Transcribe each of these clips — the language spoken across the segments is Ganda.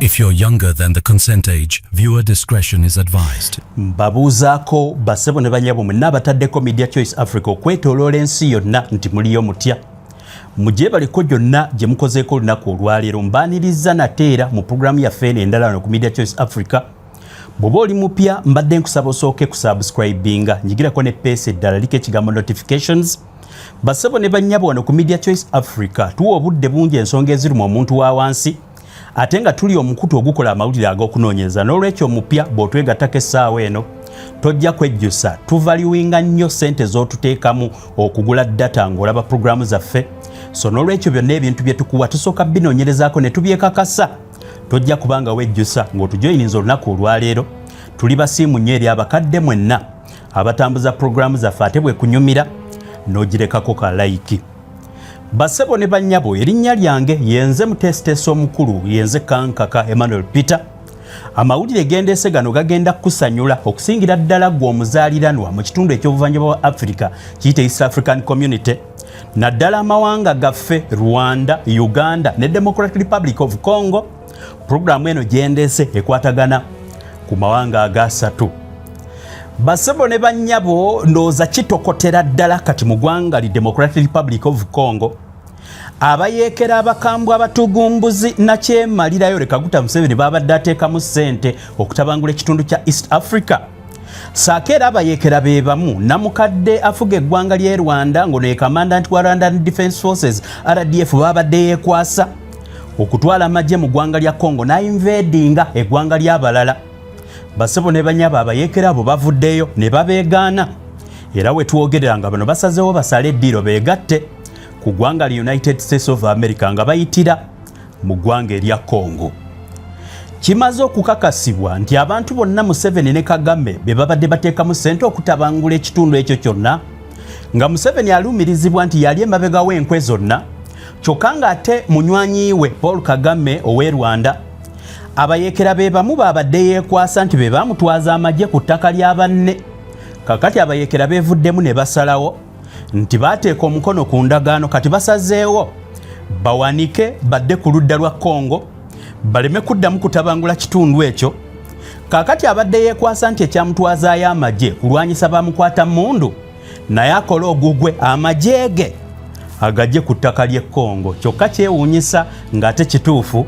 If you're younger than the consent age, viewer discretion is advised. Mbabuuzaako basebo ne banyabo mwenna abataddeko Media Choice Africa okwetooloola ensi yonna nti muliyo mutya. Mujje baliko gyonna gye mukozeeko olunaku olwaleero mbaaniriza nate era mu pulogulaamu yaffe eno endala wano ku Media Choice Africa. Bw'oba oli mupya mbadde nkusaba osooke ku subscribinga nyigirako ne peesi eddala liko ekigambo notifications. Basebo ne banyabo wano ku Media Choice Africa tuwa obudde bungi ensonga ezirimu omuntu wa wansi. Ate nga tuli omukutu ogukola amawulire ag'okunoonyereza n'olwekyo omupya bw'otwegattako essaawa eno tojja kwejjusa tuvaluwinga nnyo ssente z'otuteekamu okugula data ng'olaba pulogulaamu zaffe. So n'olwekyo byonna ebintu bye tukuwa tusooka binoonyerezaako ne tubyekakasa. Tojja kubanga wejjusa ng'otujoyininza olunaku olwaleero. Tuli basiimu nnyo eri abakadde mwenna abatambuza pulogulaamu zaffe ate bwe kunyumira n'ogirekako ka like. Basebo ne banyabo erinnya lyange yenze mutesitesi omukulu yenze Kankaka Emmanuel Peter. Amawulire gendeese gano gagenda kusanyula okusingira ddala gwe omuzaaliranwa mu kitundu ekyobuvanjuba bwa Africa kiyite East African Community. Naddala amawanga gaffe Rwanda, Uganda ne Democratic Republic of Congo. Pulogulaamu eno gendeese ekwatagana ku mawanga agasatu. Basebo ne banyabo ndooza kitokotera ddala kati mu ggwanga li Democratic Republic of Congo. Abayeekera abakambwe abatugumbuzi nakyemalirayo leka Kaguta Museveni babadde ateekamu ssente okutabangula ekitundu kya East Africa. Saakeera abayeekera be bamu namukadde afuga eggwanga ly'e Rwanda ngono ye Commandant wa Rwandan Defence Forces RDF babadde yeekwasa okutwala amagye mu ggwanga lya Congo n'invadinga eggwanga ly'abalala. Basebo ne banyabo abayeekera abo bavuddeyo ne babeegaana era we twogerera nga bano basazeewo basale eddiiro beegatte ku ggwanga li United States of America nga bayitira mu ggwanga erya Congo. Kimaze okukakasibwa nti abantu bonna Museveni ne Kagame be babadde bateekamu ssente okutabangula ekitundu ekyo kyonna nga Museveni alumirizibwa nti yali emabega w'enkwe zonna kyokka ng'ate munywanyi we Paul Kagame ow'e Rwanda abayeekera be bamu babadde yeekwasa nti be bamutwaza amagye ku ttaka lya banne. Kakati abayeekera beevuddemu ne basalawo nti baateeka omukono ku ndagaano kati basazeewo bawanike badde ku ludda lwa Congo baleme kuddamu kutabangula kitundu ekyo. Kakati abadde yeekwasa nti ekyamutwazaayo amagye kulwanyisa bamukwata mundu naye akola ogugwe amagye ge agajje ku ttaka ly'e Congo. Kyokka kyewuunyisa ng'ate kituufu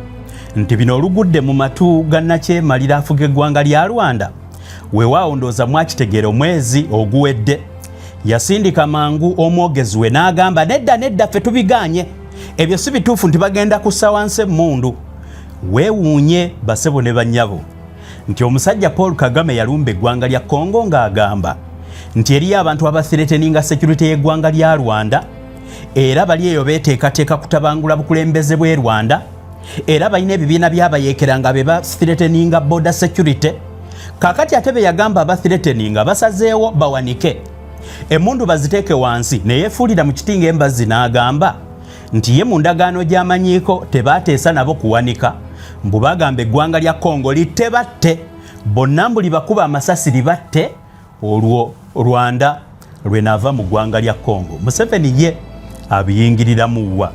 nti bino olugudde mu matu gannakyemalira afuga eggwanga lya Rwanda. Weewaawo ndooza mwakitegeera omwezi oguwedde yasindika mangu omwogezi we n'agamba nedda ffe tubigaanye ebyo si bituufu nti bagenda kussa wansi emmundu. Weewuunye basebo ne banyabo nti omusajja Paul Kagame yalumba eggwanga lya Congo ng'agamba nti eriyo abantu abathreateninga security y'eggwanga lya Rwanda era bali eyo beeteekateeka kutabangula bukulembeze bw'e Rwanda era balina ebibiina by'abayeekera nga be bathreateninga border security. Kakati ate be yagamba abathreateninga basazeewo bawanike emmundu baziteeke wansi ne yeefuulira mu kitinga embazzi n'agamba nti ye mu ndagaano gy'amanyiiko tebaateesa nabo kuwanika mbu bagamba eggwanga lya Congo litte batte bonna mbuli bakuba amasasi libatte olwo Rwanda lwenaava mu ggwanga lya Congo. Museveni ye abiyingiriramu wa.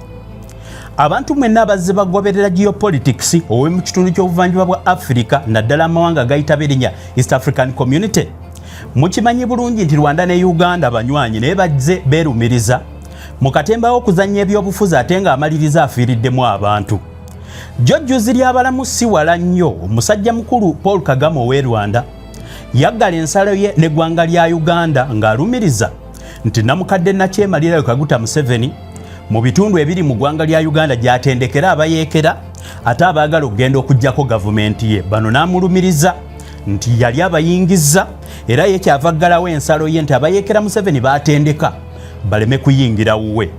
Abantu mwenna abazze bagoberera geopolitics owe mu kitundu ky'obuvanjuba bwa Africa naddala amawanga gayitaba erinnya East African Community. Mukimanyi bulungi nti Rwanda ne Uganda banywanyi naye bazze beerumiriza mu katemba w'okuzannya ebyobufuzi ate ng'amaliriza afiiriddemu abantu. Jjojjuzi ly'abalamu si wala nnyo omusajja mukulu Paul Kagame ow'e Rwanda yaggala ensalo ye n'eggwanga lya Uganda ng'alumiriza nti namukadde nakyemalirayo Kaguta Museveni mu bitundu ebiri mu ggwanga lya Uganda gy'atendekera abayeekera ate abaagala okugenda okuggyako gavumenti ye. Bano n'amulumiriza nti yali abayingiza era ye kyava ggalawo ensalo ye nti abayeekera Museveni baatendeka baleme kuyingira wuwe.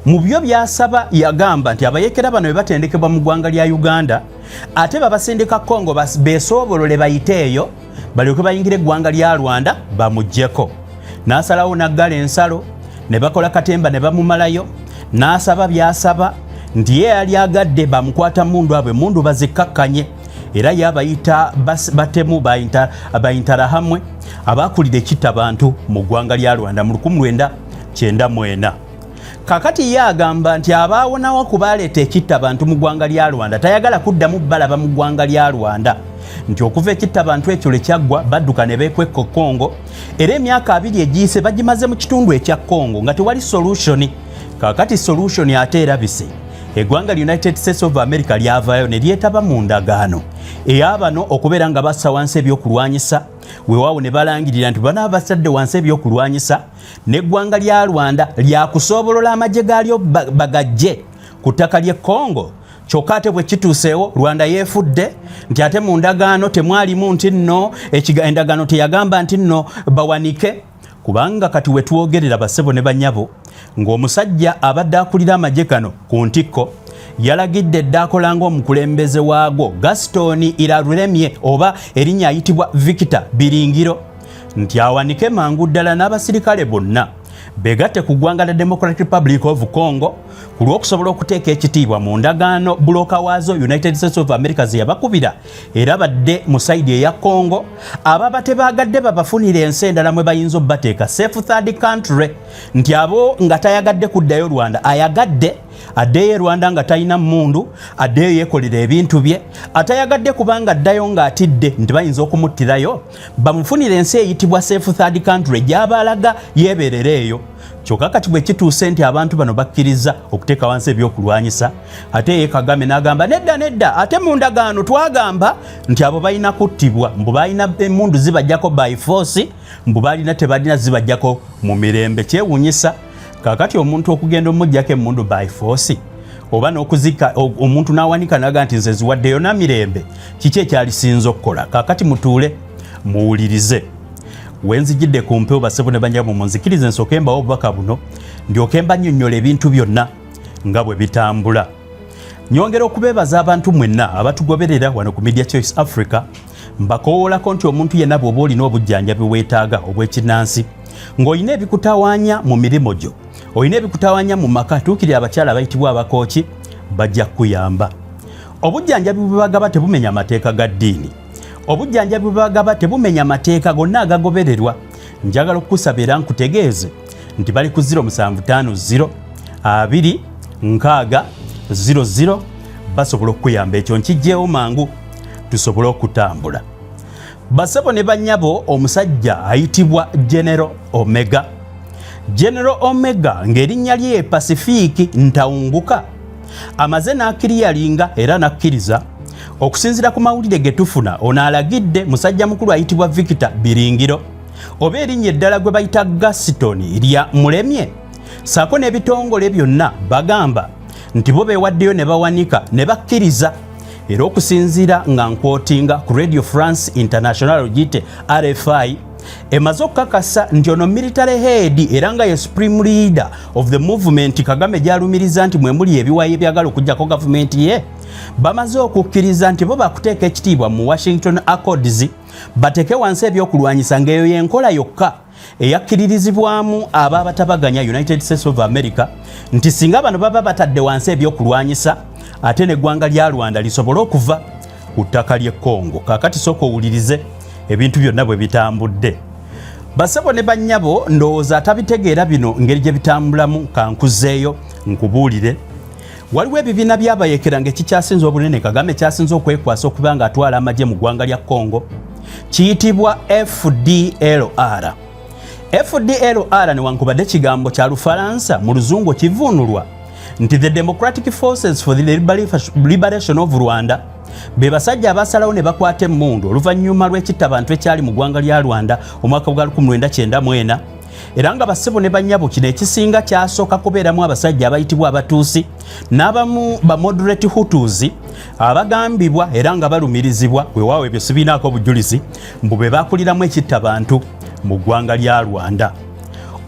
Mu byo byasaba yagamba nti abayeekera bano be batendekebwa mu ggwanga lya Uganda ate babasindika Congo beesoobolole bayiteeyo balyoke bayingire eggwanga lya Rwanda bamuggyeko. N'asalawo n'aggala ensalo ne bakola katemba ne bamumalayo. N'asaba byasaba nti ye yali agadde bamukwata mundu abwe mundu bazikkakkanye era yabayita batemu bayintarahamwe abakulira ekitta bantu mu ggwanga lya Rwanda mu 1994. kakati ye agamba nti abaawonawo kubaleeta ekitta abantu mu ggwanga lya Rwanda tayagala kuddamu balaba mu ggwanga lya Rwanda nti okuva ekitta abantu ekyo lekyaggwa badduka ne beekwekka Congo era emyaka 2 egiyise bagimaze mu kitundu ekya Congo nga tewali solution. Kakati solution ate erabise eggwanga United States of America lyavaayo ne lyetaba mu ndagaano ey'abano okubeera nga bassa wansi ebyokulwanyisa weewaawo ne balangirira nti banaaba basadde wansi ebyokulwanyisa n'eggwanga lya Rwanda lyakusoobolola amagye gaalyo bagajje ku ttaka ly'e Congo. Kyokka ate bwe kituuseewo Rwanda yeefudde nti ate mu ndagaano temwalimu nti nno endagaano teyagamba nti nno bawanike kubanga kati we twogerera bassebo ne bannyabo ng'omusajja abadde akulira amagye gano ku ntikko yalagidde dda akola ng'omukulembeze waagwo Gaston Irarulemye oba erinnya ayitibwa Victor Biringiro nti awanike mangu ddala n'abasirikale bonna begatte ku ggwanga lya Democratic Republic of Congo ku lw'okusobola okuteeka ekitiibwa mu ndagaano buloka waazo United States of America ze yabakubira era badde mu sayidi eya Congo ababa tebaagadde babafunira ensi endala mwe bayinza obbateeka safe third country nti abo nga tayagadde kuddayo Rwanda ayagadde addeyo Rwanda nga talina mmundu addeyo yeekolera ebintu bye atayagadde kubanga addayo ng'atidde nti bayinza okumuttirayo bamufunira ensi eyitibwa safe third country gy'abalaga yeeberera eyo. Kyokka kati bwe kituuse nti abantu bano bakkiriza okuteeka wansi ebyokulwanyisa ate ye Kagame n'agamba nedda ate mu ndagaano twagamba nti abo balina kuttibwa mbu balina emmundu zibajjako by force mbu balina tebalina zibajjako mu mirembe. Kyewuunyisa kakati omuntu okugenda omujjako emmundu by force oba n'okuzika omuntu n'awanika naga nti nze ziwaddeyo na mirembe kiki ekyalisinza okukola. Kakati mutuule muwulirize wenzijidde ku mpewo bassebo ne bannyabo munzikirize nsooke mbawo obubaka buno ndyoke mbannyonnyola ebintu byonna nga bwe bitambula. Nyongera okubeebaza abantu mwenna abatugoberera wano ku Media Choice Africa mbakowoolako nti omuntu yenna bw'oba olina obujjanjabi weetaaga obw'ekinnansi ng'olina ebikutawaanya mu mirimu gyo olina ebikutawaanya mu maka tuukiri abakyala bayitibwa abakooki bajja kuyamba. Obujjanjabi bwe bagaba tebumenya mateeka ga ddiini obujjanjabi bwe bagaba tebumenya mateeka gonna agagobererwa. Njagala okukusaba era nkutegeeze nti bali ku 0750 2 6 00 basobola okuyamba. Ekyo nkijjeewo mangu tusobole okutambula. Bassebo ne bannyabo omusajja ayitibwa General Omega. General Omega ng'erinnya lye Pacific Ntawunguka amaze n'akiriyalinga era n'akkiriza okusinziira ku mawulire ge tufuna ono alagidde musajja mukulu ayitibwa Victor Biringiro oba erinnya eddala gwe bayita Gaston lya Mulemye saako n'ebitongole byonna bagamba nti bo beewaddeyo ne bawanika ne bakkiriza era okusinziira nga nkwotinga ku Radio France International ogiyite RFI emaze okukakasa nti ono military head era nga ye supreme leader of the movement Kagame gy'alumiriza nti mwe muli ebiwayi ebyagala okujjako gavumenti ye bamaze okukkiriza nti bo bakuteeka ekitiibwa mu Washington Accords bateeke wansi ebyokulwanyisa ng'eyo y'enkola yokka eyakkiririzibwamu abaabatabaganya United States of America nti singa bano baba batadde wansi ebyokulwanyisa ate n'eggwanga lya Rwanda lisobole okuva ku ttaka ly'e Congo. Kakati sooka owulirize ebintu byonna bwe bitambudde. Bassebo ne bannyabo ndowooza atabitegeera bino ngeri gye bitambulamu kankuzeeyo nkubuulire. Waliwo ebibiina by'abayeekera ng'ekikyasinza obunene Kagame kyasinza okwekwasa okuba nga atwala amagye mu ggwanga lya Congo kiyitibwa FDLR. FDLR newankubadde kigambo kya Lufalansa mu Luzungu kivuunulwa nti the Democratic Forces for the Liberation of Rwanda be basajja abasalawo ne bakwata emmundu oluvannyuma lw'ekitta abantu ekyali mu ggwanga lya Rwanda omwaka gwa 1994 era nga bassebo ne bannyabo kino ekisinga kyasooka kubeeramu abasajja abayitibwa abatuusi n'abamu ba moderate Hutus abagambibwa era nga balumirizibwa weewaawo ebyo sibiinaako bujulizi mbu be baakuliramu ekitta abantu mu ggwanga lya Rwanda.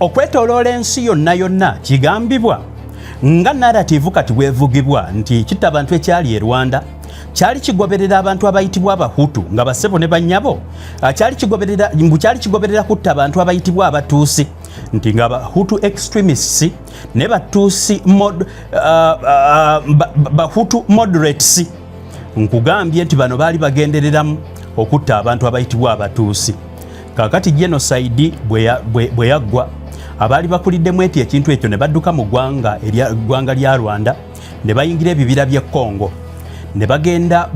Okwetooloola ensi yonna kigambibwa nga narrative kati bwevugibwa nti ekitta abantu ekyali e Rwanda kyali kigoberera abantu abayitibwa abahutu nga bassebo ne bannyabo kyali kigoberera kutta abantu abayitibwa abatuusi nti nga bahutu extremists ne batuusi bahutu moderates nkugambye nti bano baali bagendereramu okutta abantu abayitibwa abatuusi. Kakati genocide bwe yaggwa abaali bakuliddemu eti ekintu ekyo ne badduka mu ggwanga lya Rwanda ne bayingira ebibira by'e Congo ne bagenda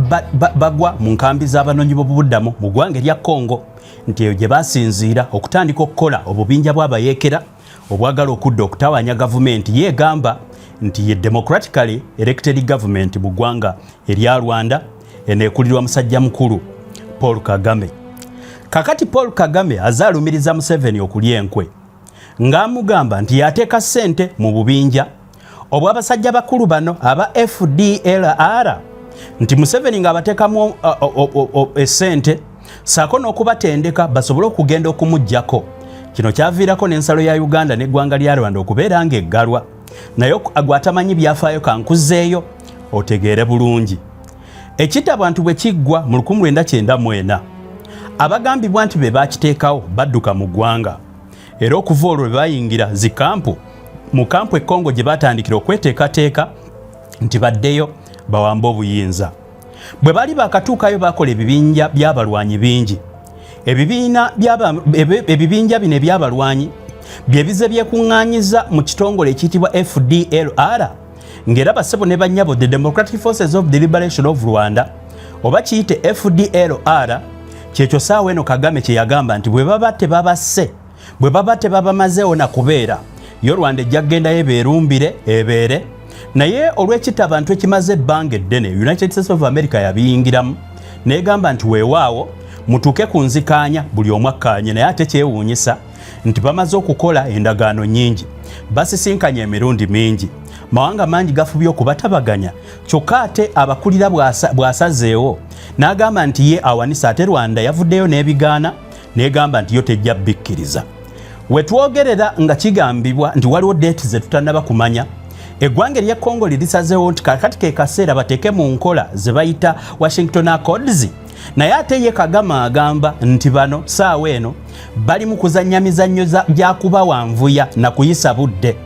bagwa mu nkambi z'abanoonyi b'obubuddamu mu ggwanga erya Congo nti eyo gye basinziira okutandika okukola obubinja bw'abayeekera obwagala okudda okutawaanya gavumenti yeegamba nti ye democratically elected government mu ggwanga erya Rwanda eneekulirwa musajja mukulu Paul Kagame. Kakati Paul Kagame azaalumiriza Museveni okulya enkwe ng'amugamba nti yateeka ssente mu bubinja obw'abasajja bakulu bano aba FDLR nti Museveni ng'abateekamu essente saako n'okubatendeka basobole okugenda okumuggyako. Kino kyaviirako n'ensalo ya Uganda n'eggwanga lya Rwanda okubeera ng'eggalwa naye gw'atamanyi byafaayo kankuzeeyo otegeere bulungi. Ekita abantu bwe kiggwa mu 1994 abagambibwa nti be baakiteekawo badduka mu ggwanga era okuva olwo bwe bayingira zikampu mu kampu e Congo gye batandikira okweteekateeka nti baddeyo bawambe obuyinza. Bwe bali bakatuukayo bakola ebibinja by'abalwanyi bingi. Ebibinja bino eby'abalwanyi bye bize byekuŋŋaanyiza mu kitongole ekiyitibwa FDLR ng'era bassebo ne bannyabo the Democratic Forces of the Liberation of Rwanda oba kiyite FDLR. Kyekyo saawa eno Kagame kye yagamba nti bwe baba tebabasse bwe baba tebabamazeewo na kubeera yo Rwanda ejja kugendayo beerumbire ebeere naye olw'ekita abantu ekimaze ebbanga eddene United States of America yabiyingiramu neegamba nti weewaawo mutuuke ku nzikaanya buli omu akkaanye naye ate kyewuunyisa nti bamaze okukola endagaano nnyingi basisinkanye emirundi mingi mawanga mangi gafubye okubatabaganya kyokka ate abakulira bw'asazeewo n'agamba nti ye awanisa ate Rwanda yavuddeyo n'ebigaana n'egamba nti yo tejja bikkiriza. Wetwogerera nga kigambibwa nti waliwo deeti ze tutannaba kumanya eggwanga erya Congo lirisazeewo nti kakati ke kaseera bateeke mu nkola ze bayita Washington Accords naye ate ye Kagame agamba nti bano saawa eno bali mu kuzannya mizannyo gya kubawanvuya na kuyisa budde.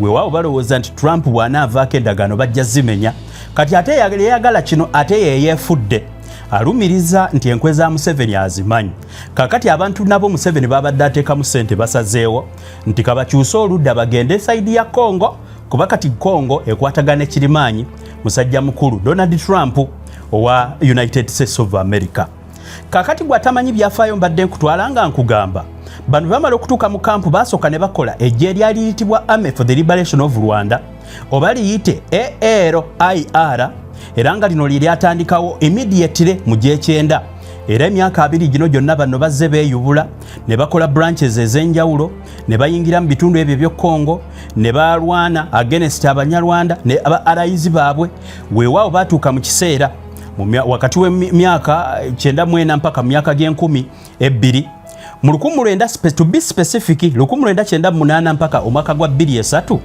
Weewaawo balowooza nti Trump bw'anaavaako endagaano bajja zimenya kati ate yayagala kino ate yeefudde alumiriza nti enkwe za Museveni azimanyi. Kakati abantu nabo Museveni babadde ateekamu ssente basazeewo nti kabakyuse oludda bagende sayidi ya Congo kuba kati Congo ekwatagana ekirimaanyi musajja mukulu Donald Trump owa United States of America. Kakati gw'atamanyi byafaayo mbadde nkutwala nga nkugamba bano bamala okutuuka mu kampu basooka ne bakola ejje eryali liyitibwa Army for the Liberation of Rwanda oba liyite ALIR era nga lino lyatandikawo immediately mu G9 era emyaka 2 gino gyonna bano bazze beeyubula ne bakola branches ez'enjawulo ne bayingira mu bitundu ebyo by'e Congo ne balwana against Abanyarwanda ne allies baabwe. Weewaawo baatuuka mu kiseera wakati w'emyaka 94 mpaka mu myaka g'10,2 mu 1900 to be specific 1998 mpaka omwaka gwa 2003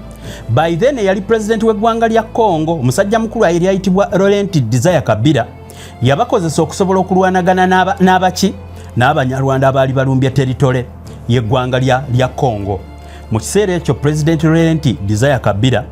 by then yali president w'eggwanga lya Congo omusajja mukulu ayitibwa Laurent Desire Kabila yabakozesa okusobola okulwanagana n'abaki n'Abanyarwanda abaali balumbya territory y'eggwanga lya Congo. Mu kiseera ekyo President Laurent Desire Kabila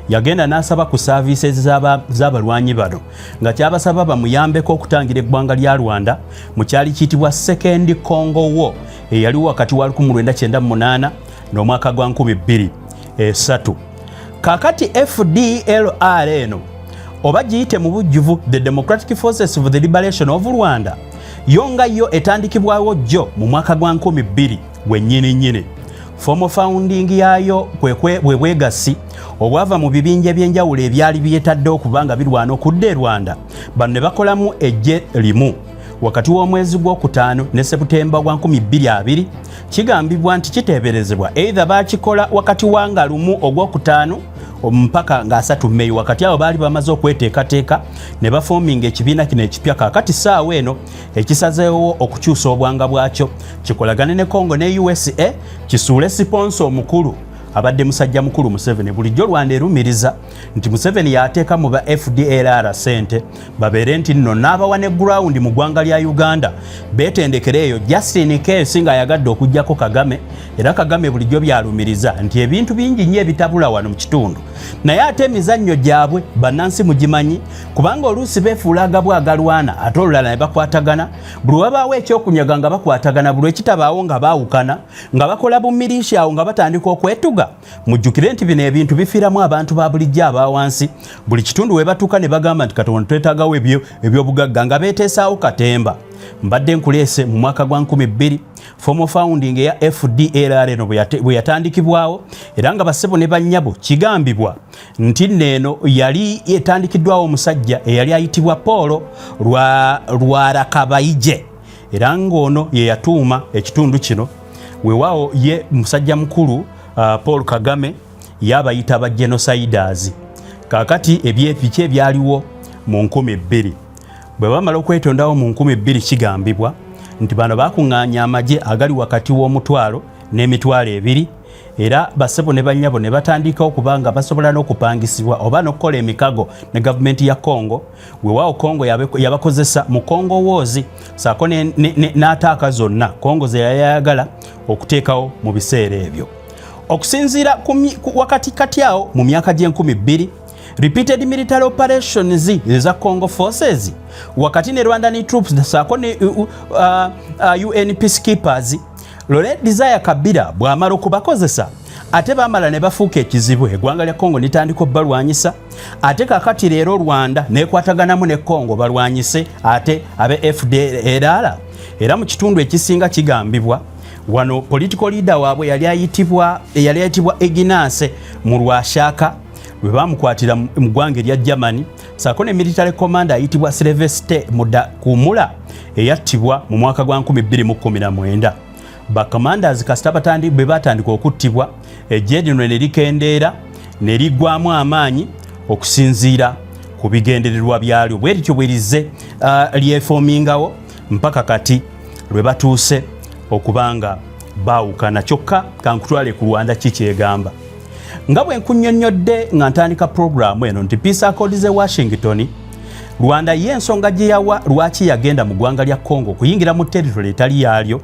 yagenda n'asaba ku services z'abalwanyi bano nga kyabasaba bamuyambeko okutangira eggwanga lya Rwanda mu kyali kiyitibwa Second Congo War eyaliwo wakati wa 1998 n'omwaka gwa 2003. Kakati FDLR eno oba giyite mu bujjuvu the Democratic Forces of the Liberation of Rwanda yonga yo etandikibwawo jjo mu mwaka gwa 2000 wennyini. Formal founding yayo bwegasi obwava mu bibinja ebyenjawulo ebyali byetadde okubanga birwana okudda e Rwanda bano ne bakolamu ejje limu wakati w'omwezi gw'okutaano ne Septemba gwa 2020. Kigambibwa nti kiteeberezebwa either baakikola wakati wa nga lumu ogw'okutaano mpaka nga 3 Mei wakati awo baali bamaze okweteekateeka ne bafoominga ekibiina kino ekipya. Kakati saawa eno ekisazeewo okukyusa obwanga bwakyo kikolagane ne Congo ne USA kisuule siponsa omukulu abadde musajja mukulu Museveni bulijjo Rwanda erumiriza nti Museveni yateeka mu ba FDLR sente babeere nti nno n'abawa ne ground mu ggwanga lya Uganda beetendekera eyo Justin Case nga ayagadde okujjako Kagame era Kagame bulijjo byalumiriza nti ebintu bingi nnyo ebitabula wano mu kitundu naye ate emizannyo gyabwe bannansi mugimanyi kubanga oluusi beefuulaga bwagalwana ate olulala ne bakwatagana buli wabaawo ekyokunyaga nga bakwatagana buli ekitabaawo nga baawukana nga bakola bumirisha awo nga batandika okwetuga mujjukire nti bino ebintu bifiiramu abantu ba bulijjo abaawansi buli kitundu we batuuka ne bagamba nti Katonda twetaagawo ebyobugagga nga beeteesaawo katemba mbadde nkuleese mu mwaka gwa 2000 formal founding eya FDLR eno bwe yatandikibwawo era nga bassebo ne bannyabo kigambibwa nti nneeno yali etandikiddwawo omusajja eyali ayitibwa Paul Lwarakabayije era ng'ono ye yatuuma ekitundu kino weewaawo ye musajja mukulu Paul Kagame yabayita ba genociders kakati ebyepiki ebyaliwo mu 2000 bwe bamala okwetondawo mu 2000 kigambibwa nti bano bakuŋŋaanya amagye agali wakati w'omutwalo n'emitwalo ebiri era bassebo ne bannyabo ne batandika okuba nga basobola n'okupangisibwa oba n'okukola emikago ne gavumenti ya Congo weewaawo Congo yabakozesa mu Congo Wars saako n'ataaka zonna Congo ze yayagala okuteekawo mu biseera ebyo okusinziira wakati kati awo mu myaka gye2000 repeated military operations za Congo forces wakati ne Rwandan troops saako ne UN peacekeepers Laurent Desire Kabila bw'amala okubakozesa ate bamala ne bafuuka ekizibu eggwanga lya Congo nitandika balwanyisa ate kakati leero Rwanda nekwataganamu ne Congo balwanyise ate abe FDLR era mu kitundu ekisinga kigambibwa wano political leader waabwe yali ayitibwa Ignace mu Rwashaka lwe bamukwatira mu ggwanga erya Germany saako ne military commander ayitibwa Sylvester Mudakumula eyattibwa mu mwaka gwa 2019 bacommanders kasita bwe batandika okuttibwa ejje lino ne likendeera ne liggwamu amaanyi okusinziira ku bigendererwa byalyo bwe lityo bwe lize lyefomingawo mpaka kati lwe batuuse okubanga baawukana kyokka kankutwale ku Rwanda kikyegamba nga bwe nkunnyonnyodde nga ntandika programu eno nti Peace Accords Washington Rwanda y'ensonga gye yawa lwaki yagenda mu ggwanga lya Congo kuyingira mu territory etali yaalyo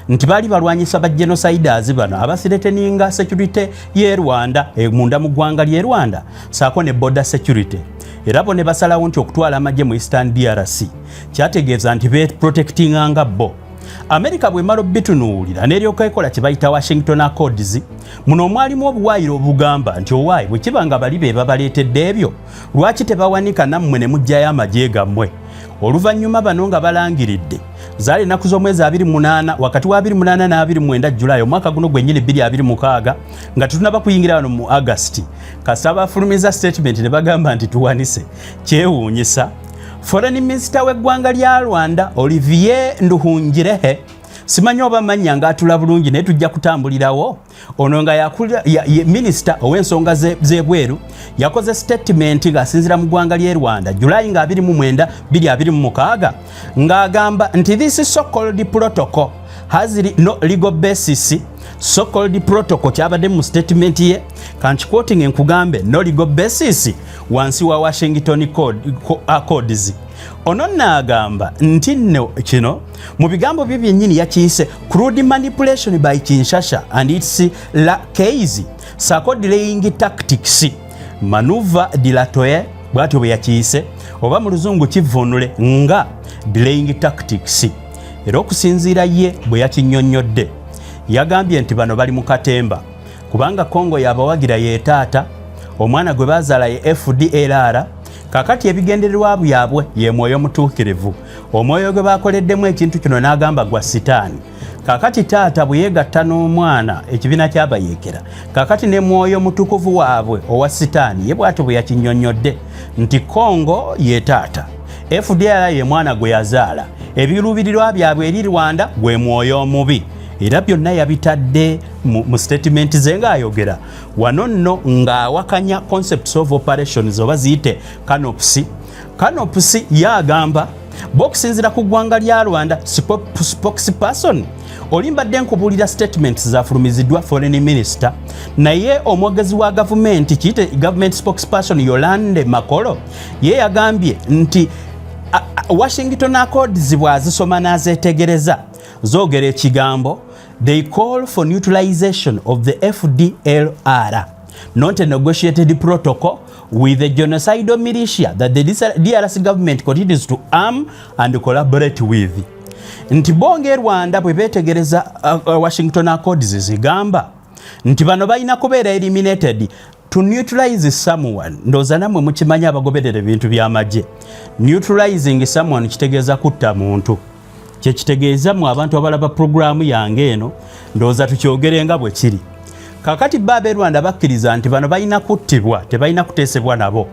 nti baali balwanyisa ba genociders bano abasireteninga security ye Rwanda munda mu ggwanga lye Rwanda saako ne border security era bo ne basalawo nti okutwala amagye mu Eastern DRC kyategeeza nti be protectinganga bo America bwe malo bitunuulira n'eryoka ekola kye bayita Washington Accords muno mwalimu obuwaayiro obugamba nti owaayi bwe kibanga bali be babaleetedde ebyo lwaki tebawanika nammwe ne mujjayo amagye gammwe oluvannyuma bano nga balangiridde zaali ennaku z'omwezi 28 wakati wa 28 na 29 Julayi omwaka guno gwennyini 2026 nga tetunaba kuyingira wano mu August kasita bafulumiza statement ne bagamba nti tuwanise kyewuunyisa Foreign Minister w'eggwanga lya Rwanda Olivier Nduhungirehe simanyi oba manya nga atula bulungi naye tujja kutambulirawo ono nga Minister ow'ensonga z'ebweru yakoze statement ng'asinziira mu ggwanga ly'e Rwanda Julayi nga 29 2026 ng'agamba nti this so-called protocol has no legal basis so-called protocol kyabadde mu statement ye kankiquoting enkugambe no legal basis wansi wa Washington Accords ono n'agamba nti nno kino mu bigambo bye byennyini yakiyise crude manipulation by Kinshasa and its case saako delaying tactics maneuver dilatoye bwatyo bwe yakiyise oba mu luzungu kivunule nga delaying tactics era okusinziira ye bwe yakinnyonnyodde yagambye nti bano bali mu katemba kubanga Congo yabawagira ye taata omwana gwe bazaala ye FDLR kakati ebigendererwa byabwe ye mwoyo mutuukirivu omwoyo gwe bakoleddemu ekintu kino n'agamba gwa sitaani kakati taata bwe yeegatta n'omwana ekibiina kyabayeekera kakati ne mwoyo mutukuvu waabwe owa sitaani ye bw'atyo bwe yakinnyonnyodde nti Congo ye taata FDLR ye mwana gwe yazaala ebiruubirirwa byabwe eri Rwanda gwe mwoyo omubi era byonna yabitadde mu statement ze ng'ayogera wano nno ng'awakanya concepts of operations oba ziyite canops yagamba bokusinzira ku ggwanga lya Rwanda spokesperson olimbadde nkubulira statements zafulumiziddwa foreign minister naye omwogezi wa government kiyite government spokesperson Yolande Makolo ye yagambye nti Washington Accords bwazisoma n'azetegereza zoogera ekigambo they call for neutralization of the FDLR, not a negotiated protocol with the genocidal militia that the DRC government continues to arm and collaborate with. Nti bonge Rwanda bwe betegereza Washington Accords zigamba nti bano balina kubeera eliminated to neutralize someone. Ndoza namwe mukimanya abagoberera ebintu by'amagye. Neutralizing someone kitegeeza kutta muntu. Kye kitegeeza mu abantu abalaba programu yange eno ndoza tukyogerenga bwe kiri. Kakati babe Rwanda bakkiriza nti bano balina kuttibwa tebalina kuteesebwa nabo.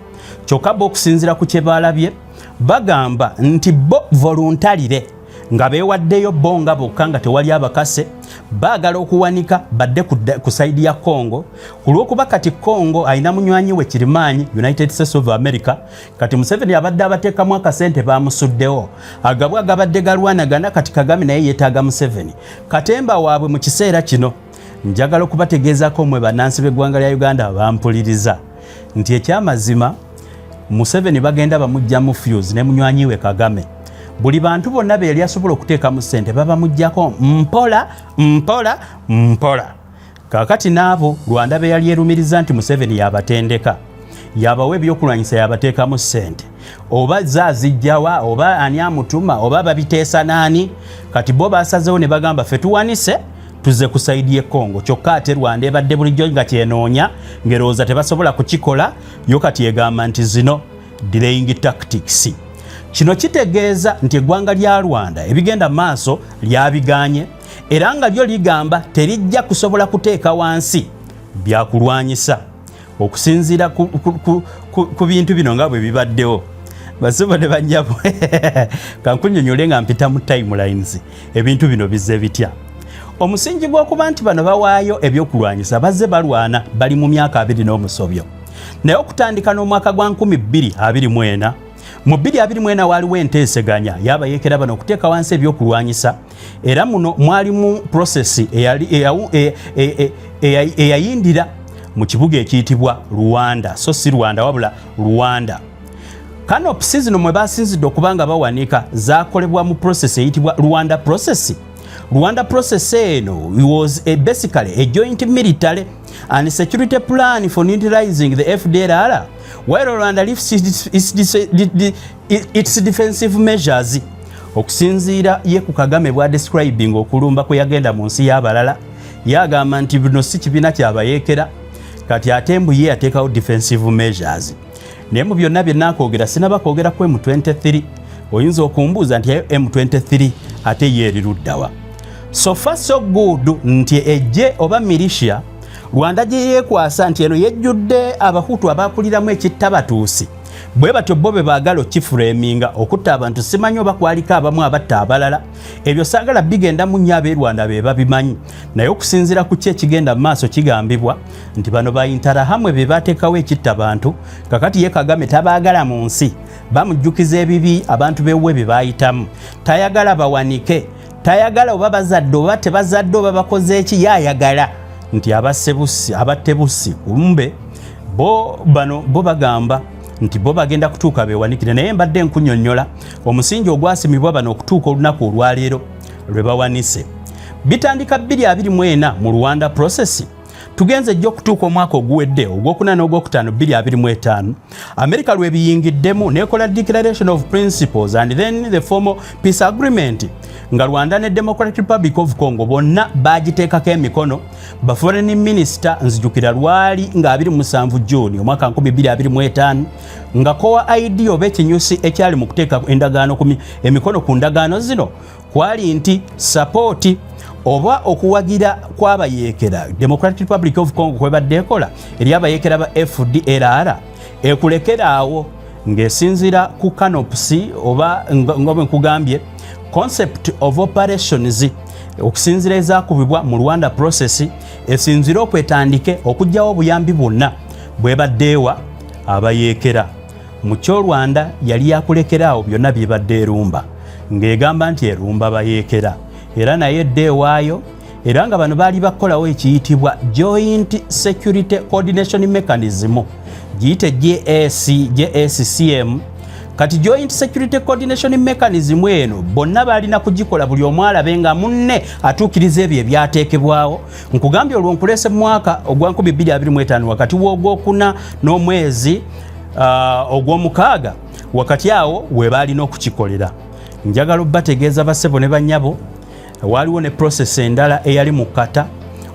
Kyokka bo okusinziira ku kye balabye bagamba nti bo voluntarire nga beewaddeyo bonga bokka nga tewali abakase baagala okuwanika badde ku saidi ya Congo kulwokuba kati Congo ayina munywanyi we Kirimaanyi United States of America kati Museveni abadde abateekamu akasente bamusuddewo agabwa agabadde galwanagana kati Kagame naye yeetaaga Museveni katemba waabwe mu kiseera kino njagala okubategeezako mwe bannansi b'eggwanga lya Uganda bampuliriza nti ekyamazima Museveni bagenda bamugjamu fuse ne munywanyi we Kagame buli bantu bonna be yali asobola okuteekamu ssente baba mujjako mpola kakati naabo Rwanda be yali erumiriza nti Museveni yabatendeka yabawe ebyokulwanyisa yabateekamu ssente oba zaazijjawa oba ani amutuma oba babiteesa naani kati bo basazeewo ne bagamba ffe tuwanise tuze ku saidi ye Congo kyokka ate Rwanda ebadde bulijjo nga kyenoonya ngerowooza tebasobola kukikola yo kati egamba nti zino delaying tactics. Kino kitegeeza nti eggwanga lya Rwanda ebigenda maaso lyabiganye era nga lyo ligamba terijja kusobola kuteeka wansi byakulwanyisa okusinziira ku bintu bino nga bwe bibaddewo basuba ne banyabo kankunyonyole nga mpita mu timelines ebintu bino bizze bitya omusingi gw'okuba nti bano bawaayo ebyokulwanyisa bazze balwana bali mu myaka 2 n'omusobyo naye okutandika n'omwaka gwa 2024 mu 2024 waliwo enteeseganya yabayeekera bano okuteeka wansi ebyokulwanyisa era muno mwalimu process eyayindira mu kibuga ekiyitibwa Rwanda so si Rwanda wabula Rwanda Canopy zino mwe basinzidde okubanga bawanika zakolebwa mu process eyitibwa Rwanda process. Rwanda process eno was basically a joint military and security plan for neutralizing the FDLR while Rwanda lifts its defensive measures. Okusinziira ye ku Kagame bwa describing okulumba kwe yagenda mu nsi y'abalala yagamba nti bino si kibiina kyabayeekera kati ate mbu ye yateekawo defensive measures. Naye mu byonna bye nnaakogera sinaba kwogera ku M23 oyinza okumbuuza nti M23 ate ye eriruddawa. So far so good nti ejje oba militia Rwanda gye yeekwasa nti eno yejjudde abahutu abakuliramu ekittabatuusi bwe batyo bo be baagala okifuraminga okutta abantu simanyi oba kwalika abamu abatta abalala ebyo saagala bigenda mu nnyo ab'e Rwanda be babimanyi naye okusinziira ku ki ekigenda mu maaso kigambibwa nti bano bayintarahamwe be bateekawo ekittabantu kakati ye Kagame tabaagala mu nsi bamujjukiza ebibi abantu beewe bye baayitamu tayagala bawanike tayagala oba bazadde oba tebazadde oba bakoze eki yayagala nti abattebusi kumbe bo bagamba nti bo bagenda kutuuka bewanikire naye mbadde nkunyonnyola omusingi ogwasimibwa bano okutuuka olunaku olwaleero lwe bawanise bitandika 2024 mu Rwanda process tugenze jjo okutuuka omwaka oguwedde ogwokuna n'ogwokutaano 2025 America lwe biyingiddemu nekola declaration of principles and then the formal peace agreement nga Rwanda ne Democratic Republic of Congo bonna bagiteekako emikono ba foreign minister nzijukira lwali nga 27 June omwaka 2025 nga kowa ID oba ekinyusi ekyali mu kuteeka endagaano emikono ku ndagaano zino kwali nti support oba okuwagira kw'abayeekera Democratic Republic of Congo kwebadde ekola eri abayeekera ba FDLR ekulekeraawo ng'esinzira ku Canopy oba nga bwe nkugambye concept of operations okusinzira ezaakubibwa mu Rwanda process esinzira okwetandike okugyawo obuyambi bwonna bwebaddeewa abayeekera mu kyolwanda yali yakulekeraawo byonna bibadde erumba ng'egamba nti erumba bayeekera era naye edde ewaayo era nga bano baali bakolawo ekiyitibwa Joint Security Coordination Mechanism giyite JSCM. Kati Joint Security Coordination Mechanism eno bonna balina kugikola buli omu alabe nga munne atuukiriza ebyo ebyateekebwawo. Nkugambye olwo nkulese mu mwaka ogwa 2025 wakati w'ogwokuna n'omwezi ogw'omukaaga wakati awo we balina okukikolera. Njagala obbategeeza bassebo ne bannyabo waliwo ne process endala eyali mu kata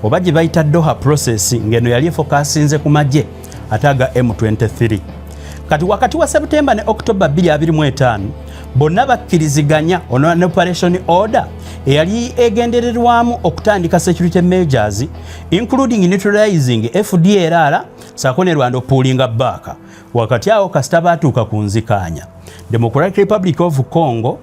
oba gye bayita Doha process ngeno yali efokasinze ku magye ataga M23. Kati wakati wa September ne October 2025 bonna bakkiriziganya on operation order eyali egendererwamu okutandika security measures including neutralizing FDLR saako ne Rwanda pulling back. Wakati awo kasita baatuuka ku nzikaanya Democratic Republic of Congo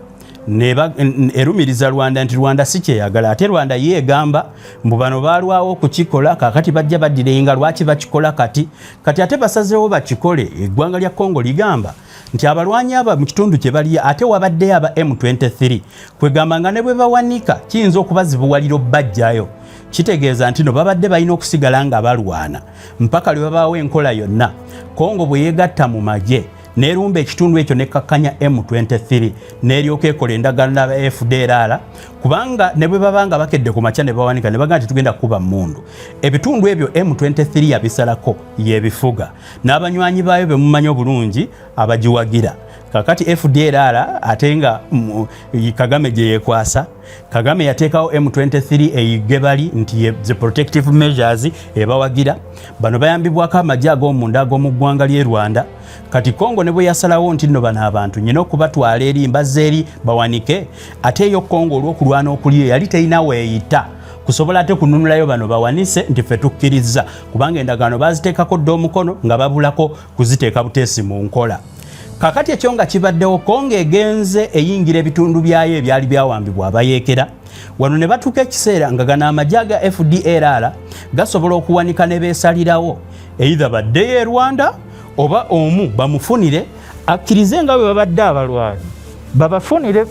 erumiriza Rwanda nti Rwanda si kyeyagala ate Rwanda yeegamba mbu bano baalwawo kukikola kakati bajja baddirenga lwaki bakikola kati ate basazeewo bakikole. Eggwanga lya Congo ligamba nti abalwanyi aba mu kitundu kye bali ate wabadde aba M23 kwegamba nga ne bwe bawanika kiyinza okubazibuwaliro bajjayo. Kitegeeza nti no babadde balina okusigala nga balwana mpaka lwe babaawo enkola yonna. Congo bwe yeegatta mu magye nerumba ekitundu ekyo nekkakkanya M23 neryoka ekola endagaano n'aba FDLR kubanga ne bwe babanga bakedde ku makya ne bawanika ne bagamba nti tugenda kuba mundu. Ebitundu ebyo M23 yabisalako yebifuga n'abanywanyi baayo be mumanyi obulungi abagiwagira. Kakati FDLR atenga Kagame gye yekwasa. Kagame yateekawo M23 eyigebali nti the protective measures ebawagira. Bano bayambibwako amagye ag'omunda ag'omu ggwanga ly'e Rwanda. Kati Congo ne bwe yasalawo nti nno bano abantu nyina okubatwala eri mbazze eri bawanike ate yo Congo olw'okulwana okuliyo yali terina weeyita kusobola ate kununulayo bano bawanise nti ffe tukkiriza kubanga endagaano baziteekako dda omukono nga babulako kuziteeka buteesi mu nkola. Kakati ekyo nga kibaddewo Congo egenze eyingira ebitundu byayo ebyali byawambibwa abayeekera. Wano ne batuuka ekiseera nga gano amagye aga FDLR gasobola okuwanika ne beesalirawo either baddeyo e Rwanda oba omu bamufunire akkirize nga bwe babadde abalwanyi babafunire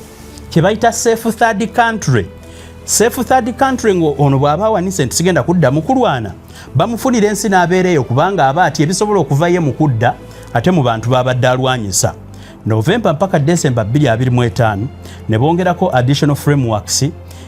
kye bayita safe third country. Safe third country ngo ono bw'aba awanise nti sigenda kudda mu kulwana bamufunire ensi n'abeereyo kubanga aba ati ebisobola okuvayo mu kudda ate mu bantu babadde alwanyisa. November mpaka December 2025 ne bongerako additional frameworks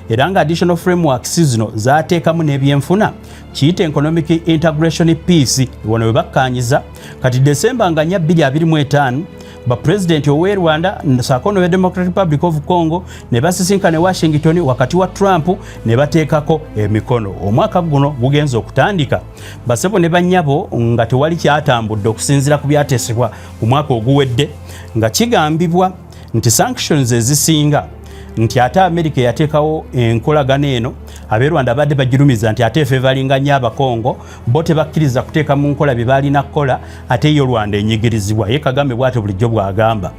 era nga additional frameworks zino zaateekamu n'ebyenfuna kiyite economic integration peace wano we bakkaanyiza. Kati December nga 2025 ba president ow'e Rwanda saako n'owa Democratic Republic of Congo ne basisinkana Washington wakati wa Trump ne bateekako emikono. Omwaka guno gugenza okutandika basebo ne bannyabo nga tewali kyatambudde okusinziira ku byateesebwa ku mwaka oguwedde nga kigambibwa nti sanctions ezisinga nti ate America yateekawo enkolagano eno ab'e Rwanda badde bagirumiza nti ate ffe balinganya abakongo bo tebakkiriza kuteeka mu nkola bye balina kukola ate yo Rwanda enyigirizibwa. Ye Kagame bw'ate bulijjo bw'agamba.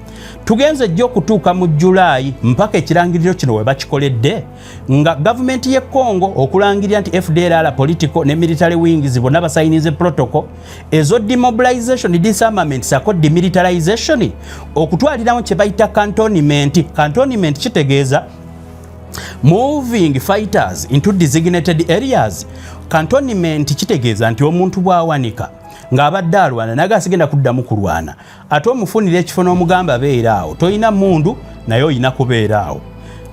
Tugenze jjo okutuuka mu Julayi mpaka ekirangiriro kino we bakikoledde nga gavumenti y'e Congo okulangirira nti FDLR political ne military wings bonna basayinize protocol ezo demobilization disarmament sako demilitarization okutwaliramu kye bayita cantonment kitegeeza moving fighters into designated areas. Cantonment kitegeeza nti omuntu bw'awanika ng'abadde alwana naye asigenda kuddamu kulwana ate omufunira ekifo n'omugamba beera awo toyina mundu naye oyina kubeera awo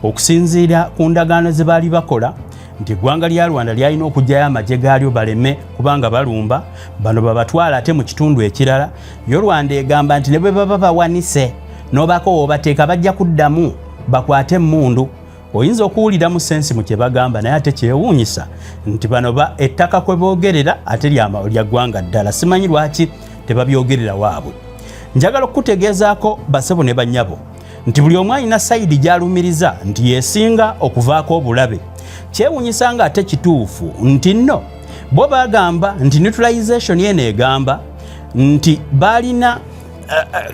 okusinziira ku ndagaano ze baali bakola nti eggwanga lya Rwanda lyalina okugyayo amagye gaalyo baleme kubanga balumba bano babatwala ate mu kitundu ekirala. Yo Rwanda egamba nti ne bwe baba bawanise n'obako wobateeka bajja kuddamu bakwate mundu. Oyinza okuwulira mu sensi mu kye bagamba naye ate kyewuunyisa nti bano ettaka kwe boogerera ate lya ggwanga ddala. Simanyi lwaki tebabyogerera waabwe. Njagala okutegeezaako basebo ne bannyabo nti buli omu alina sayidi gy'alumiriza nti yeesinga okuvaako obulabe. Kyewuunyisa nga ate kituufu nti nno bo bagamba nti neutralization yeno egamba nti balina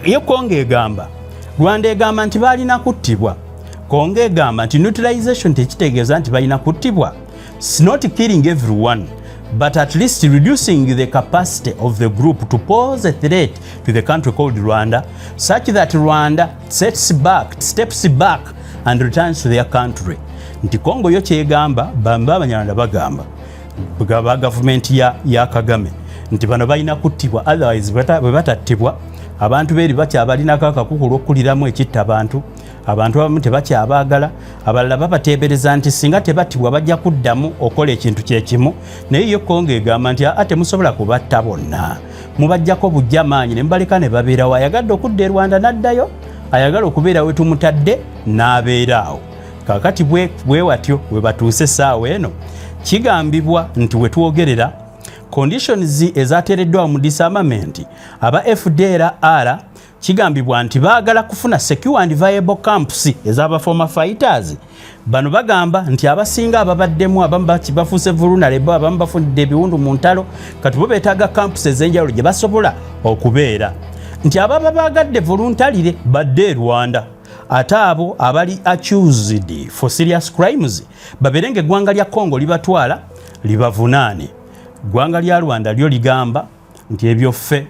ye Congo egamba Rwanda egamba nti balina kuttibwa. Congo egamba nti neutralization tekitegeeza nti balina kuttibwa. It's not killing everyone. but at least reducing the capacity of the group to pose a threat to the country called Rwanda, such that Rwanda steps back and returns to their country. Nti Congo yo kyegamba bamba abanyarwanda bagamba bwa government ya Kagame nti bano balina kuttibwa, otherwise bwe batattibwa abantu beeri bakyabalinako akakukulo okuliramu ekitta abantu abamu tebakyabaagala, abalala babateebereza nti singa tebattibwa bajja kuddamu okola ekintu kyekimu. Naye yo Congo egamba nti ate musobola kubatta bonna, mubajjako bujja maanyi ne mubaleka ne babeerawo. Ayagadde okudda e Rwanda n'addayo, ayagala okubeera we tumutadde n'abeeraawo. Kakati bwe watyo we batuuse essaawa eno, kigambibwa nti we twogerera conditions ezateereddwa mu disarmament aba FDLR kigambibwa nti baagala kufuna secure and viable camps ez'aba former fighters. Bano bagamba nti abasinga ababaddemu abamu bafuuse vulnerable, abamu bafunidde ebiwundu mu ntalo, kati bo beetaaga camps ez'enjawulo gye basobola okubeera. Nti ababa baagadde voluntarire badde e Rwanda, ate abo abali accused for serious crimes babeere ng'eggwanga lya Congo libatwala libavunaane. Ggwanga lya Rwanda lyo ligamba nti ebyo ffe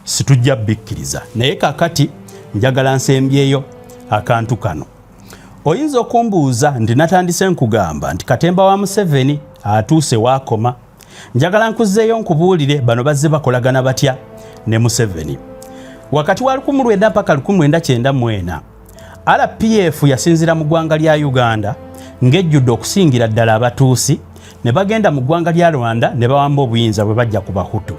situjja bikkiriza. Naye kakati njagala nsembyeyo akantu kano. Oyinza okumbuuza nti natandise nkugamba nti Katemba wa Museveni atuuse waakoma. Njagala nkuzzeeyo nkubuulire bano bazze bakolagana batya ne Museveni. Wakati wa 1900 mpaka 1994 RPF yasinzira mu ggwanga lya Uganda ng'ejjudde okusingira ddala abatuusi, ne bagenda mu ggwanga lya Rwanda ne bawamba obuyinza bwe bajja ku Bahutu.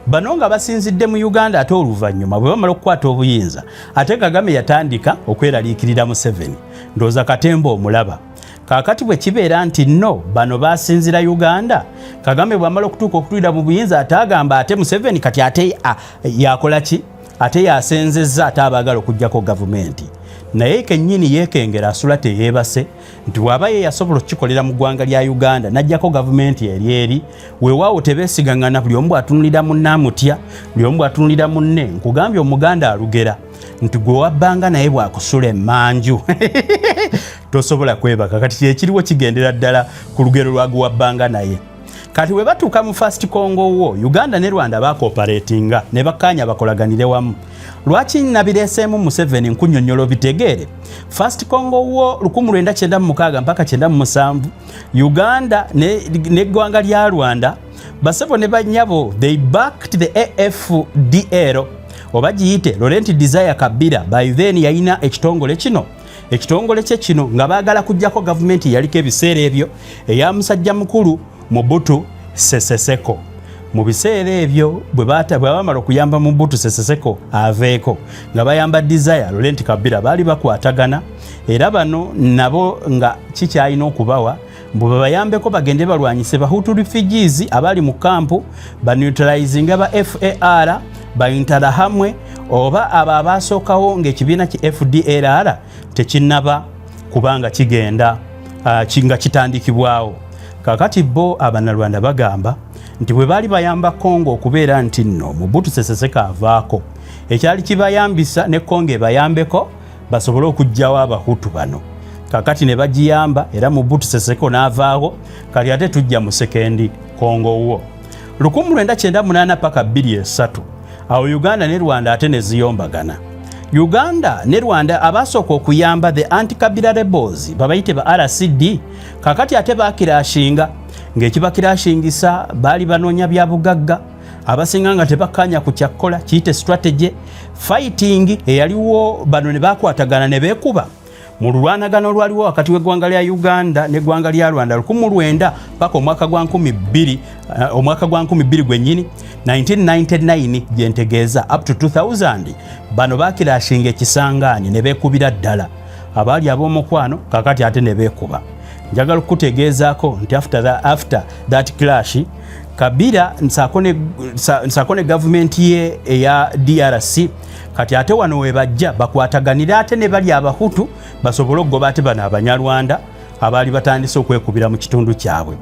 Bano nga basinzidde mu Uganda ate oluvannyuma bwe bamala okukwata obuyinza, ate Kagame yatandika okweraliikirira Museveni. Ndowooza Katemba omulaba. Kaakati bwe kibeera nti no bano basinzira Uganda, Kagame bw'amala okutuuka okutulira mu buyinza ate agamba ate Museveni kati ate yakola ki? Ate yasenzezza ate abaagala okugjako gavumenti. Naye kennyini yeekengera asula teyeebase nti bw'aba ye yasobola okukikolera mu ggwanga lya Uganda n'ajjako gavumenti eri weewaawo tebeesigangana, buli omu bw'atunulira munne amutya, buli omu bw'atunulira munne. Nkugambye Omuganda alugera nti gwe wabbanga naye bw'akusula emmanju tosobola kwebaka. Kati kyekiriwo kigendera ddala ku lugero lwa gwe wabbanga naye. Kati we batuuka mu First Congo War, Uganda ne Rwanda bakooperatinga ne bakkaanya bakolaganire wamu. Lwaki nabireeseemu Museveni nkunnyonnyola bitegeere? First Congo War 1996 mpaka 97 Uganda ne ggwanga lya Rwanda basebo ne bannyabo they backed the AFDL oba giyite Laurent Desire Kabila. By then yalina ekitongole kino nga baagala kujjako gavumenti yaliko ebiseera ebyo eya musajja mukulu Mobutu Sese Seko. Mu biseera ebyo bwe bamala okuyamba Mobutu Sese Seko aveeko nga bayamba Desire Laurent Kabila baali bakwatagana, era bano nabo nga kikyalina okubawa mbu bayambeko bagende balwanyise Bahutu refugees abali mu kampu, baneutralizing aba FAR bayintala hamwe, oba abo abaasookawo ng'ekibiina ki FDLR tekinnaba kubanga kigenda nga kitandikibwawo. Kakati bo Abannarwanda bagamba nti bwe baali bayamba Congo okubeera nti nno Mobutu Sese Seko avaako, ekyali kibayambisa ne Congo ebayambeko basobole okuggyawo Abahutu bano. Kakati ne bagiyamba era Mobutu Sese Seko n'avaawo, kati ate tujja mu Second Congo War 1998 paka 2003. Awo Uganda ne Rwanda ate ne ziyombagana. Uganda ne Rwanda abasooka okuyamba the anti-Kabila rebels babayite ba RCD, kakati ate bakirashinga ng'ekibakirashingisa baali banoonya bya bugagga, abasinga nga tebakkaanya ku kyakkola kiyite strategy fighting eyaliwo. Bano ne bakwatagana ne beekuba mu lulwanagano olwaliwo wakati w'eggwanga lya Uganda n'eggwanga lya Rwanda 1900 paka omwaka gwa 2000 gwennyini 1999 gyentegeeza up to 2000. Bano bakirashinga ekisangaani ne beekubira ddala abaali ab'omukwano, kakati ate ne beekuba. Njagala okutegeezaako nti after that clash Kabila nsako ne gavumenti ye eya DRC kati ate wano we bajja bakwataganira ate ne bali Abahutu basobole okugoba ate bano Abanyarwanda abaali batandise okwekubira mu kitundu kyabwe.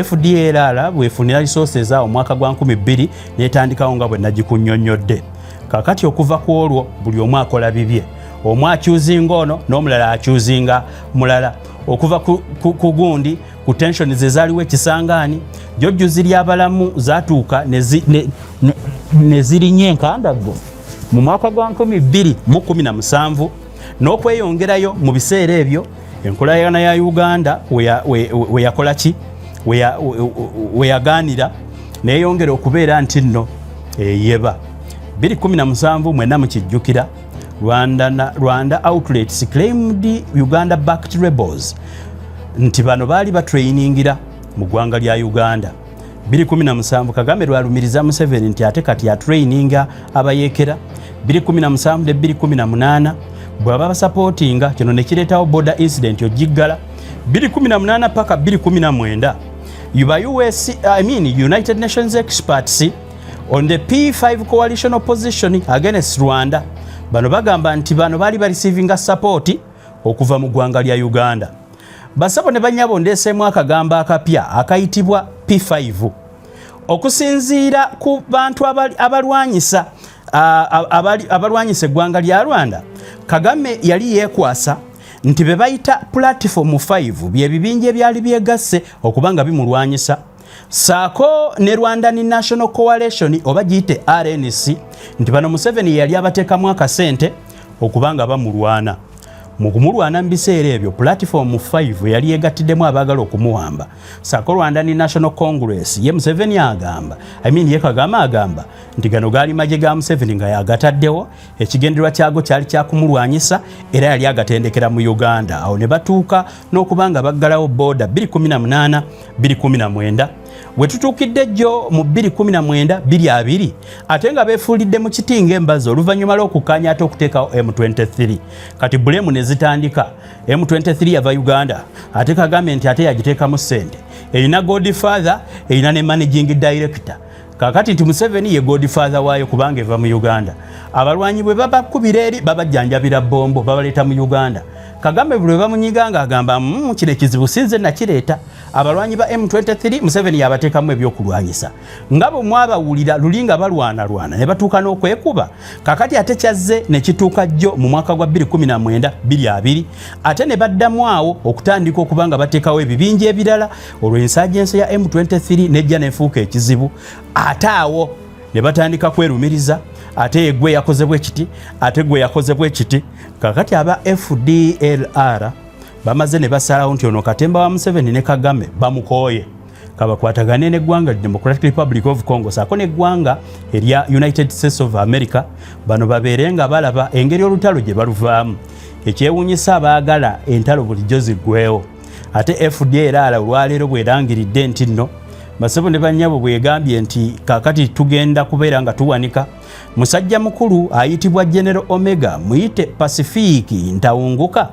FDLR bwefunira resources awo omwaka gwa 2000 netandikawo nga bwe nagikunnyonnyodde. Kakati okuva ku olwo buli omu akola bibye. omu akyuzinga ono n'omulala akyuzinga mulala okuva ku gundi ku tension ze zaaliwo ekisangaani jjojjo ziri abalamu zaatuuka ne zirinya enkandago mu mwaka gwa 2017 n'okweyongerayo mu biseera ebyo enkolagana ya Uganda we yakola ki we yagaanira neeyongera okubeera nti nno yeba 2017 mwenna mukijjukira Rwanda outlets claimed Uganda backed rebels nti bano baali batrainingira mu ggwanga lya Uganda 2017 Kagame lwalumiriza Museveni nti ate kati yatraininga abayeekera 2017 ne 2018 bwaba basupportinga kino ne kireetawo border incident ogiggala 2018 paka 2019 United Nations experts on the P5 coalition opposition against Rwanda bano bagamba nti bano bali bareceiving support okuva mu ggwanga lya Uganda basabo ne banyabo ndeesemu akagamba akapya akayitibwa P5 okusinziira ku bantu abalwanyisa eggwanga lya Rwanda Kagame yali yeekwasa nti be bayita platform 5 bye bibinja ebyali byegasse okubanga bimulwanyisa saako ne Rwandan National Coalition oba giyite RNC nti bano Museveni yali abateekamu akasente okubanga bamulwana mu kumulwana mu biseera ebyo platform 5 yali yegattiddemu abaagala okumuwamba saako Rwandan National Congress ye Museveni agamba ye Kagame agamba nti gano gaali magye ga Museveni nga yagataddewo ekigendererwa kyago kyali kyakumulwanyisa era yali agatendekera mu Uganda awo ne batuuka n'okubanga baggalawo border 2018 2019 we tutuukidde jjo mu 2019 2020 ate nga beefuulidde mu kitinga embazi oluvannyuma lw'okukkaanya ate okuteekawo M23 kati bulemu ne zitandika M23 yava Uganda ate Kagame nti ate yagiteekamu ssente erina Godfather erina ne managing director kakati nti Museveni ye Godfather waayo kubanga eva mu Uganda abalwanyi bwe babakubira eri babajjanjabira bombo babaleeta mu Uganda Kagame bwe bamunyiganga agamba kino ekizibu sinze nakireeta abalwanyi ba M23 Museveni yabateekamu ebyokulwanyisa nga bwe mwabawulira lulinga balwana ne batuuka n'okwekuba kakati ate kyazze ne kituuka jjo mu mwaka gwa 2019 2020 ate ne baddamu awo okutandika okubanga bateekawo ebibinja ebirala olwo insurgency ya M23 nejja nefuuka ekizibu ate awo ne batandika kwerumiriza ate gwe yakozebwe kiti ate gwe yakozebwe kiti kakati aba FDLR bamaze ne basalawo nti ono Katemba wa Museveni ne Kagame bamukooye kabakwatagane n'eggwanga Democratic Republic of Congo saako n'eggwanga erya United States of America bano babeere nga balaba engeri olutalo gye baluvaamu ekyewuunyisa abaagala entalo bulijjo ziggwewo ate FDLR olwaleero bwerangiridde nti nno Masebo ne bannyabo bwegambye nti kakati tugenda kubeera nga tuwanika musajja mukulu ayitibwa General Omega muyite Pacific ntawunguka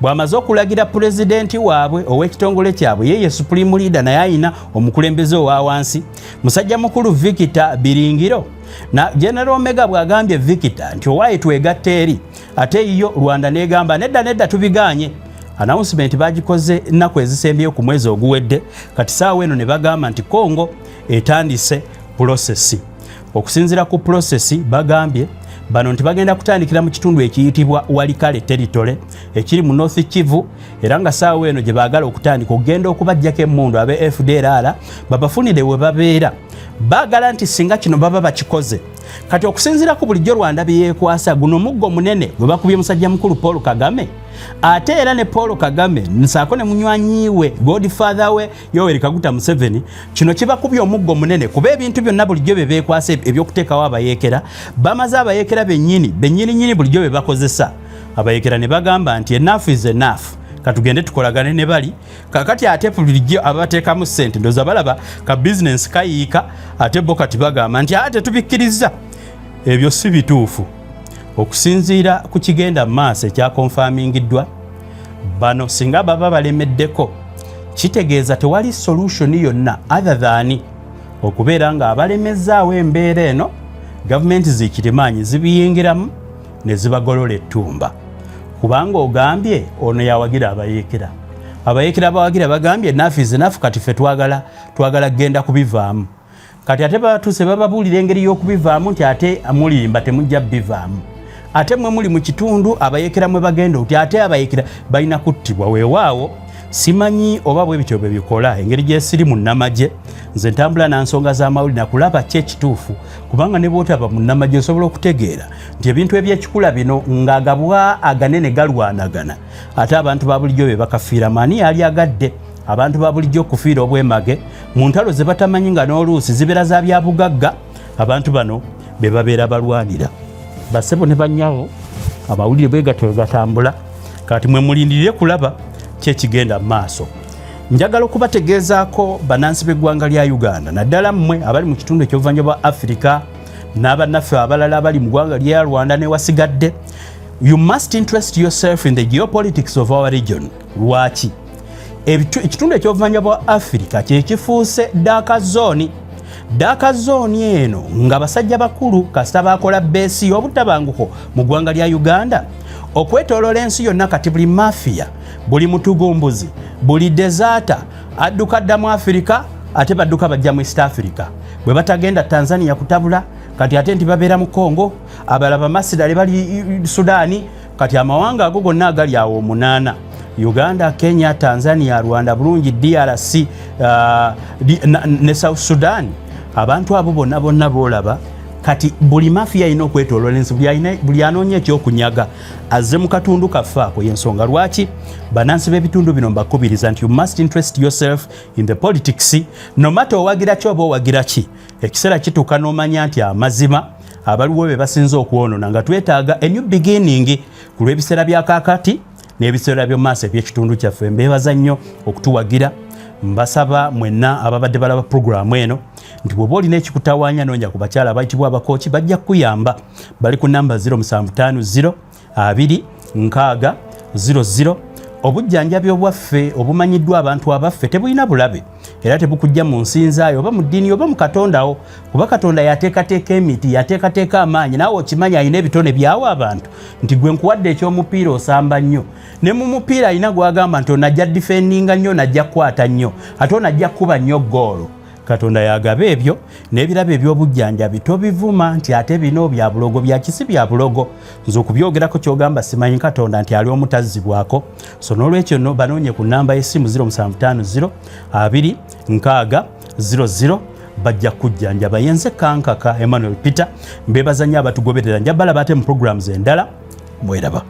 bw'amaze okulagira pulezidenti waabwe ow'ekitongole kyabwe yeye supreme leader naye ayina omukulembeze owa wansi musajja mukulu Victor Biringiro na General Omega bw'agambye Victor nti owaaye twegatte eri ate yo Rwanda negamba nedda tubiganye announcement bagikoze ennaku ezisembyeyo ku mwezi oguwedde kati saawa eno ne bagamba nti Congo etandise process okusinzira ku process bagambye bano nti bagenda kutandikira mu kitundu ekiyitibwa Walikale territory ekiri mu North Kivu era nga saawa eno gye baagala okutandika okugenda okubajjako emmundu abe FDLR babafunire we babeera baagala nti singa kino baba bakikoze kati okusinzira ku bulijjo Rwanda byekwasa guno muggo munene gwe bakubye musajja mukulu Paul Kagame ate era ne Paul Kagame nsaako ne munywanyiwe Godfather we Yoweri Kaguta Museveni kino kibakubye omuggo munene kuba ebintu byonna bulijjo bye beekwasa ebyokuteekawo abayeekera bamaze abayeekera bennyini bulijjo bye bakozesa abayeekera ne bagamba nti enough is enough katugende tukolagane ne bali kakati ate bulijjo abateekamu ssente ndoza balaba ka business kayiika ate bo kati bagamba nti ate tubikkiriza ebyo si bituufu okusinziira ku kigenda maaso ekya confirmingiddwa bano singa baba balemeddeko kitegeeza tewali solution yonna other than okubeera nga abalemezaawo embeera eno gavumenti zikirimaanyi zibiyingiramu ne zibagolola ettumba kubanga ogambye ono yawagira abayeekera abawagira bagambye enough is enough kati ffe twagala kgenda kubivaamu kati ate batuuse bababuulira engeri y'okubivaamu nti ate mulimba temujja bivaamu ate mwe muli mu kitundu abayekera mwe bagenda oti ate abayekera balina kuttibwa weewaawo simanyi oba bwe bityo bwe bikola engeri gye siri munnamagye nze ntambula na nsonga z'amawulire nakulaba ki ekituufu kubanga ne bw'otaba munnamagye osobola okutegeera nti ebintu ebyekikula bino ng'agabwa aganene galwanagana ate abantu ba bulijjo be bakafiira maani yali agadde abantu ba bulijjo okufiira obwemage mu ntalo ze batamanyi nga n'oluusi zibeera za byabugagga abantu bano be babeera balwanira basebo ne bannyawo amawulire bwe gatyo gatambula kati mwe mulindirire kulaba kyekigenda mu maaso njagala okubategeezaako bannansi b'eggwanga lya Uganda naddala mmwe abali mu kitundu ekyobuvanjuba bwa Africa n'abannaffe abalala abali mu ggwanga lya Rwanda ne wasigadde you must interest yourself in the geopolitics of our region. Lwaki ekitundu ekyobuvanjuba bwa Africa kyekifuuse daaka zooni daaka zooni eno nga basajja bakulu kasita bakola beesi y'obutabanguko mu ggwanga lya Uganda okwetooloola ensi yonna kati buli mafiya buli mutugumbuzi buli desaata adduka dda mu Africa ate badduka bajja mu East Africa bwe batagenda Tanzania kutabula kati ate nti babeera mu Congo abalala bamasirale bali Sudaani kati amawanga ago gonna agali awo 8 Uganda, Kenya, Tanzania, Rwanda, Burundi, DRC ne South Sudan abantu abo bonna boolaba kati buli mafia ino kwetooloola ensi buli anoonya ekyokunyaga azze mu katundu kaffe ako y'ensonga lwaki bannansi b'ebitundu bino mbakubiriza nti you must interest yourself in the politics no matter owagira ki oba owagira ki ekiseera kituuka n'omanya nti amazima abaliwo be basinze okwonoona nga twetaaga a new beginning ku lw'ebiseera bya kaakati n'ebiseera by'omu maaso eby'ekitundu kyaffe mbeebaza nnyo okutuwagira mbasaba mwenna ababadde balaba programu eno nti bw'oba olina ekikutawaanya n'onja ku bakyala abayitibwa abakooki bajja kukuyamba bali ku namba 0750 2 6 00 obujjanjabi obwaffe obumanyiddwa abantu abaffe tebulina bulabe era tebukujja mu nsinzaayo oba mu ddiini oba mu katondawo kuba katonda yateekateeka emiti yateekateeka amaanyi naawe okimanyi alina ebitone byawa abantu nti gwe nkuwadde ekyomupiira osamba nnyo ne mu mupiira alina gwagamba nti onajja difendinga nnyo najja kukwata nnyo ate onajja kuba nnyo goolo katonda yagaba ebyo n'ebirabo eby'obujjanjabi tobivuma nti ate bino bya bulogo bya kisi bya bulogo nze okubyogerako kyogamba simanyi katonda nti ali omutazzibwako so n'olwekyo no banoonye ku namba y'essimu 0750 2 6 00 bajja kujjanjaba yenze kankaka Emmanuel Peter mbebaza nnyo abatugoberera njabala bate mu programs endala mweraba